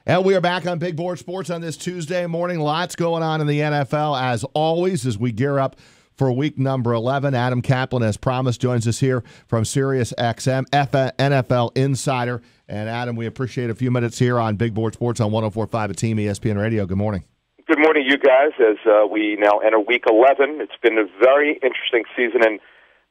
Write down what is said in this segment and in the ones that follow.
And we are back on Big Board Sports on this Tuesday morning. Lots going on in the NFL, as always, as we gear up for week number 11. Adam Caplan, as promised, joins us here from Sirius XM, NFL Insider. And, Adam, we appreciate a few minutes here on Big Board Sports on 104.5 at Team ESPN Radio. Good morning. Good morning, you guys, as we now enter week 11. It's been a very interesting season, and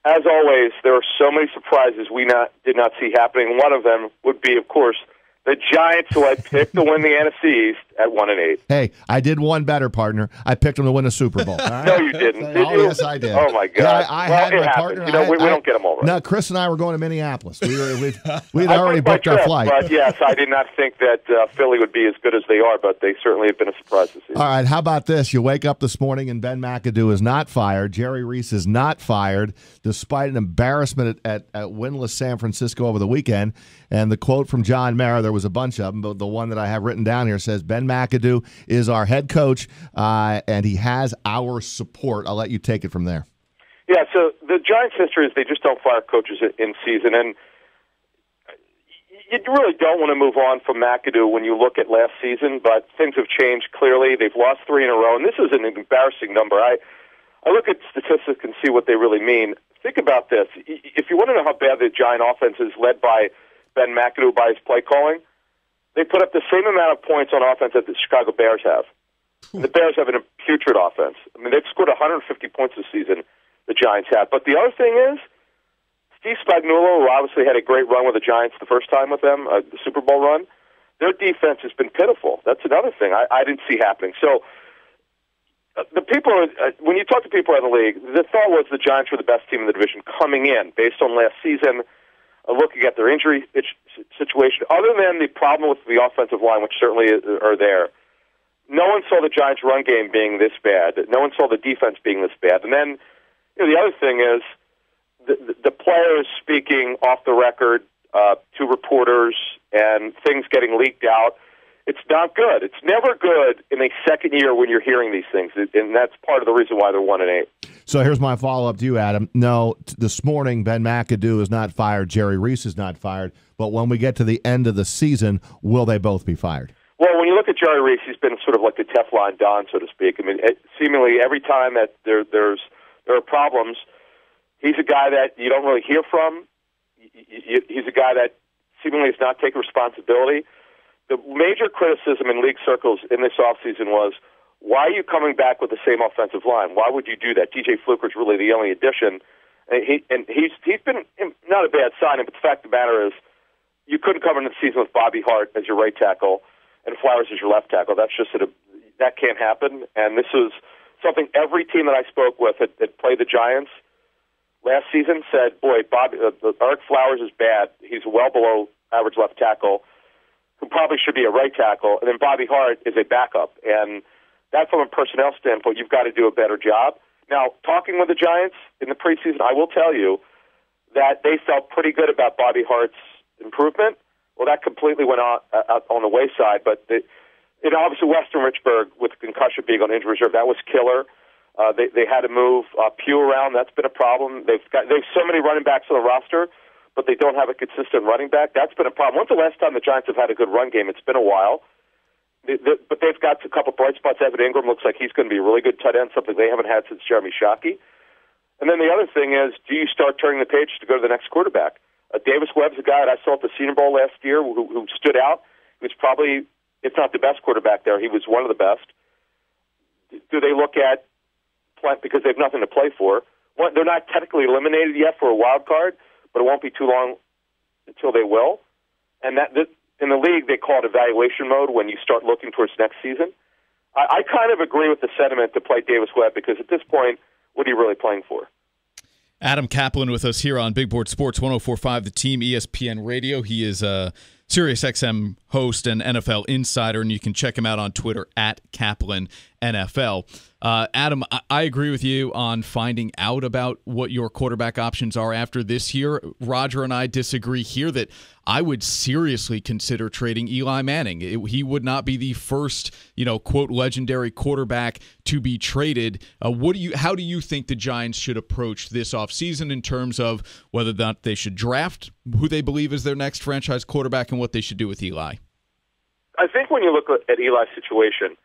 as always, there are so many surprises we did not see happening. One of them would be, of course, the Giants, who I picked to win the NFC East at 1-8. Hey, I did one better, partner. I picked them to win a Super Bowl. Right? No, you didn't. Did you? Yes, I did. Oh, my God. Yeah, I had my partner. You know, we don't get them all right. No, Chris and I were going to Minneapolis. We'd already booked our flight. But, yes, I did not think that Philly would be as good as they are, but they certainly have been a surprise this season. All right, how about this? You wake up this morning and Ben McAdoo is not fired. Jerry Reese is not fired, despite an embarrassment at winless San Francisco over the weekend. And the quote from John Mara, there was a bunch of them, but the one that I have written down here says, Ben McAdoo is our head coach, and he has our support. I'll let you take it from there. Yeah, so the Giants' history is they just don't fire coaches in season, and you really don't want to move on from McAdoo when you look at last season, but things have changed clearly. They've lost 3 in a row, and this is an embarrassing number. I look at statistics and see what they really mean. Think about this. If you want to know how bad the Giant offense is led by Ben McAdoo by his play calling, they put up the same amount of points on offense that the Chicago Bears have. And the Bears have a putrid offense. I mean, they've scored 150 points this season, the Giants have. But the other thing is, Steve Spagnuolo, who obviously had a great run with the Giants the first time with them, the Super Bowl run, their defense has been pitiful. That's another thing I didn't see happening. So the people, when you talk to people in the league, the thought was the Giants were the best team in the division coming in based on last season, looking at their injury situation. Other than the problem with the offensive line, which certainly are there, no one saw the Giants' run game being this bad. No one saw the defense being this bad. And then the other thing is the players speaking off the record to reporters and things getting leaked out. It's not good. It's never good in a second year when you're hearing these things, and that's part of the reason why they're 1-8. So here's my follow-up to you, Adam. No, this morning Ben McAdoo is not fired. Jerry Reese is not fired. But when we get to the end of the season, will they both be fired? Well, when you look at Jerry Reese, he's been sort of like the Teflon Don, so to speak. I mean, seemingly every time that there are problems, he's a guy that you don't really hear from. He's a guy that seemingly has not taken responsibility. The major criticism in league circles in this offseason was, why are you coming back with the same offensive line? Why would you do that? DJ Fluker's really the only addition. And he's been not a bad signing, but the fact of the matter is you couldn't come into the season with Bobby Hart as your right tackle and Flowers as your left tackle. That's just that can't happen. And this is something every team that I spoke with that played the Giants last season said, boy, Eric Flowers is bad. He's well below average left tackle, who probably should be a right tackle, and then Bobby Hart is a backup. And that, from a personnel standpoint, you've got to do a better job. Now, talking with the Giants in the preseason, I will tell you that they felt pretty good about Bobby Hart's improvement. Well, that completely went out on the wayside, but obviously Weston Richburg, with concussion being on injury reserve, that was killer. They had to move Pugh around. That's been a problem. They've so many running backs on the roster, but they don't have a consistent running back. That's been a problem. When's the last time the Giants have had a good run game? It's been a while. But they've got a couple bright spots. Evan Ingram looks like he's going to be a really good tight end, something they haven't had since Jeremy Shockey. And then the other thing is, do you start turning the page to go to the next quarterback? Davis Webb's a guy that I saw at the Senior Bowl last year who stood out. He was probably, if not the best quarterback there, he was one of the best. Do they look at, because they have nothing to play for, they're not technically eliminated yet for a wild card, but it won't be too long until they will. And that in the league, they call it evaluation mode when you start looking towards next season. I kind of agree with the sentiment to play Davis Webb, because at this point, what are you really playing for? Adam Caplan with us here on Big Board Sports 104.5, the Team ESPN Radio. He is a Sirius XM host and NFL insider, and you can check him out on Twitter at Caplan NFL. Adam, I agree with you on finding out about what your quarterback options are after this year. Roger and I disagree here that I would seriously consider trading Eli Manning. He would not be the first, quote, legendary quarterback to be traded. How do you think the Giants should approach this offseason in terms of whether or not they should draft who they believe is their next franchise quarterback and what they should do with Eli? I think when you look at Eli's situation,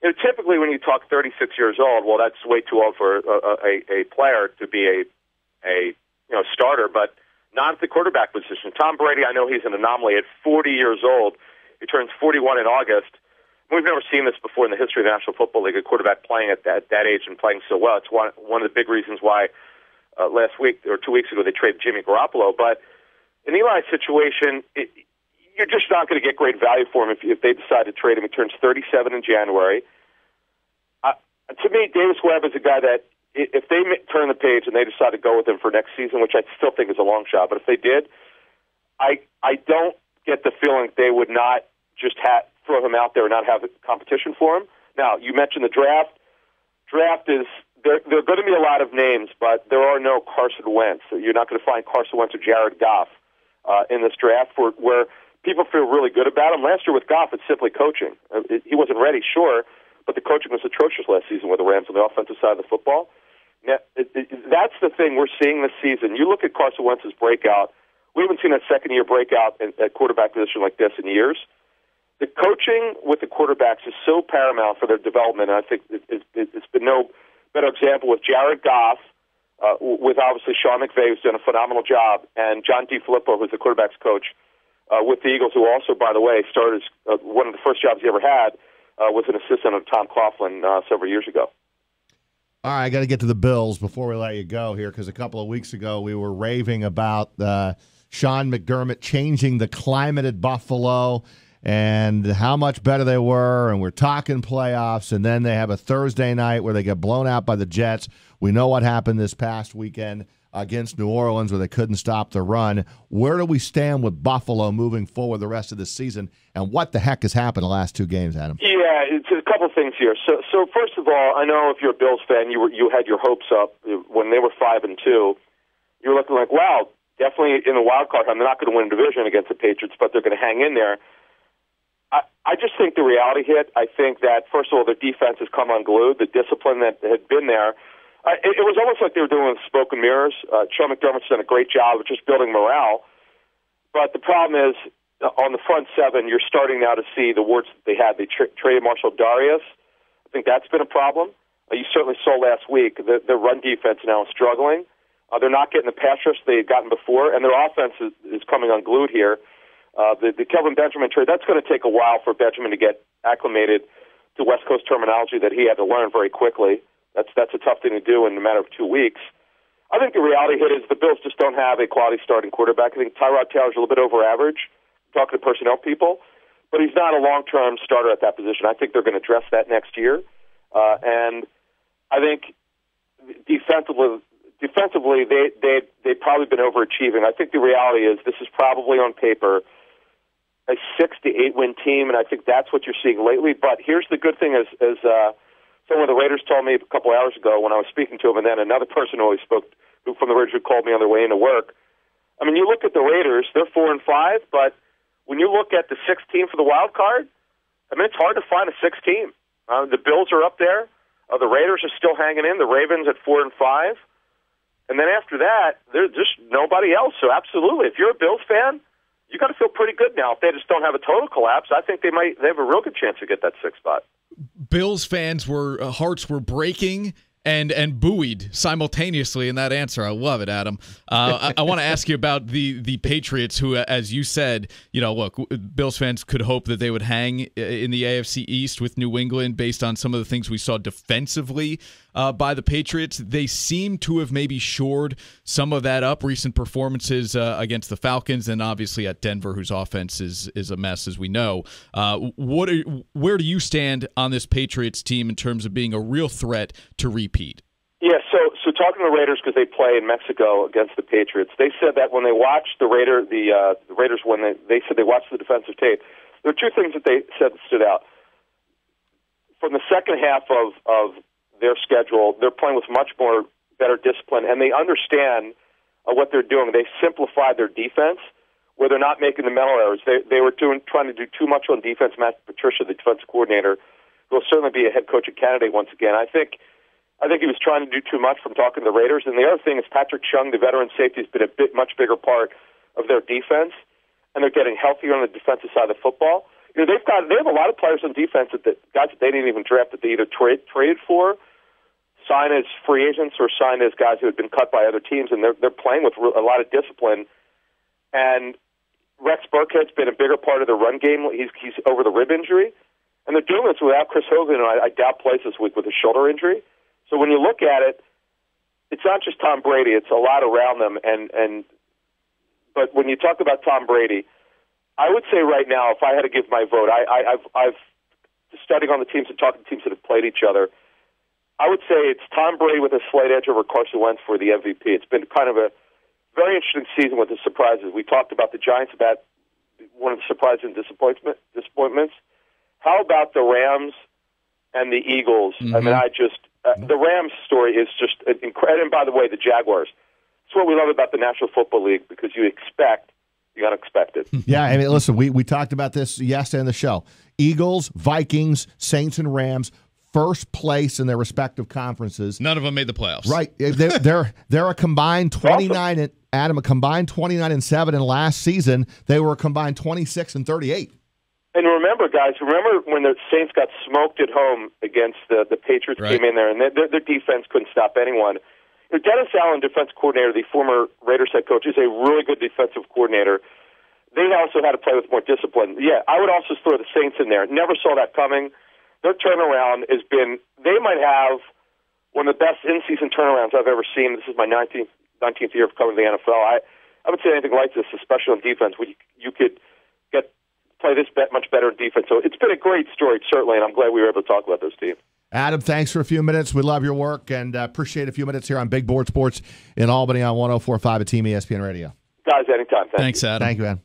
typically when you talk 36 years old, well, that's way too old for a player to be a starter, but not at the quarterback position. Tom Brady, I know he's an anomaly. At 40 years old, he turns 41 in August. We've never seen this before in the history of the National Football League, a quarterback playing at that age and playing so well. It's one of the big reasons why last week or 2 weeks ago they traded Jimmy Garoppolo. But in Eli's situation, you're just not going to get great value for him if they decide to trade him. He turns 37 in January. To me, Davis Webb is a guy that if they turn the page and they decide to go with him for next season, which I still think is a long shot, but if they did, I don't get the feeling they would not just throw him out there and not have competition for him. Now, you mentioned the draft. Draft is there are going to be a lot of names, but there are no Carson Wentz. You're not going to find Carson Wentz or Jared Goff in this draft where people feel really good about him. Last year with Goff, it's simply coaching. He wasn't ready, sure, but the coaching was atrocious last season with the Rams on the offensive side of the football. Now, that's the thing we're seeing this season. You look at Carson Wentz's breakout. We haven't seen a second-year breakout at quarterback position like this in years. The coaching with the quarterbacks is so paramount for their development, and I think it's been no better example with Jared Goff, with obviously Sean McVay, who's done a phenomenal job, and John DeFilippo, who's the quarterback's coach with the Eagles, who also, by the way, started one of the first jobs he ever had was an assistant of Tom Coughlin several years ago. All right, I got to get to the Bills before we let you go here because a couple of weeks ago we were raving about Sean McDermott changing the climate at Buffalo and how much better they were, and we're talking playoffs, and then they have a Thursday night where they get blown out by the Jets. We know what happened this past weekend against New Orleans where they couldn't stop the run. Where do we stand with Buffalo moving forward the rest of the season, and what the heck has happened the last two games, Adam? Yeah, it's a couple things here. So first of all, I know if you're a Bills fan, you had your hopes up when they were 5-2. You were looking like, wow, definitely in the wild card hunt. They're not going to win a division against the Patriots, but they're going to hang in there. I just think the reality hit. I think that, first of all, their defense has come unglued. The discipline that had been there, it was almost like they were doing smoke and mirrors. Sean McDermott's done a great job of just building morale. But the problem is, on the front seven, you're starting now to see the words that they had. They traded Marshall Darius. I think that's been a problem. You certainly saw last week their run defense now is struggling. They're not getting the pass rush they had gotten before, and their offense is coming unglued here. The Kelvin Benjamin trade, that's going to take a while for Benjamin to get acclimated to West Coast terminology that he had to learn very quickly. That's a tough thing to do in a matter of 2 weeks. I think the reality hit is the Bills just don't have a quality starting quarterback. I think Tyrod Taylor's a little bit over average, talking to personnel people, but he's not a long-term starter at that position. I think they're going to address that next year. And I think defensively they've probably been overachieving. I think the reality is this is probably on paper a 6 to 8 win team, and I think that's what you're seeing lately. But here's the good thing: as someone of the Raiders told me a couple hours ago when I was speaking to him, and then another person who always spoke from the Raiders who called me on their way into work. I mean, you look at the Raiders; they're 4-5, but when you look at the 6th team for the wild card, I mean, it's hard to find a 6th team. The Bills are up there. The Raiders are still hanging in. The Ravens at 4-5. And then after that, there's just nobody else. So absolutely, if you're a Bills fan, you got to feel pretty good now. If they just don't have a total collapse, I think they have a real good chance to get that 6th spot. Bills fans hearts were breaking and buoyed simultaneously in that answer. I love it, Adam. I want to ask you about the Patriots, who, as you said, look, Bills fans could hope that they would hang in the AFC East with New England based on some of the things we saw defensively by the Patriots. They seem to have maybe shored some of that up. Recent performances against the Falcons and obviously at Denver, whose offense is a mess, as we know. Where do you stand on this Patriots team in terms of being a real threat to repeat? Yeah, so talking to the Raiders, because they play in Mexico against the Patriots, they said that when they watched the Raiders, when they said they watched the defensive tape, there are two things that they said stood out. From the second half of their schedule, they're playing with much more better discipline, and they understand what they're doing. They simplified their defense, where they're not making the mental errors. They were trying to do too much on defense. Matt Patricia, the defensive coordinator, will certainly be a head coaching candidate once again. I think he was trying to do too much from talking to the Raiders. And the other thing is Patrick Chung, the veteran safety, has been much bigger part of their defense, and they're getting healthier on the defensive side of the football. You know, they have a lot of players on defense that guys that they didn't even draft that they either traded for, sign as free agents, or sign as guys who had been cut by other teams, and they're playing with a lot of discipline. And Rex Burkhead's been a bigger part of the run game. He's over the rib injury, and they're doing this without Chris Hogan, and I doubt plays this week with a shoulder injury. So when you look at it, it's not just Tom Brady; it's a lot around them. But when you talk about Tom Brady, I would say right now, if I had to give my vote, I've studying on the teams and talking to teams that have played each other. I would say it's Tom Brady with a slight edge over Carson Wentz for the MVP. It's been kind of a very interesting season with the surprises. We talked about the Giants, about one of the surprises and disappointments. How about the Rams and the Eagles? Mm-hmm. I mean, the Rams story is just incredible. And by the way, the Jaguars. It's what we love about the National Football League, because you expect the unexpected. Yeah, I mean, listen, we talked about this yesterday in the show. Eagles, Vikings, Saints, and Rams, first place in their respective conferences. None of them made the playoffs. Right. They're a combined 29 and Adam, a combined 29-7, and last season they were a combined 26-38. And remember, guys, when the Saints got smoked at home against the Patriots, right, came in there, and their defense couldn't stop anyone. Dennis Allen, defensive coordinator, the former Raiders head coach, is a really good defensive coordinator. They also had to play with more discipline. Yeah, I would also throw the Saints in there. Never saw that coming. Their turnaround has been, they might have one of the best in-season turnarounds I've ever seen. This is my 19th year of covering the NFL. I haven't seen anything like this, especially on defense, where you could play this much better in defense. So it's been a great story, certainly, and I'm glad we were able to talk about those teams. Adam, thanks for a few minutes. We love your work, and appreciate a few minutes here on Big Board Sports in Albany on 104.5 at Team ESPN Radio. Guys, anytime. Thanks, Adam. Thank you, Adam.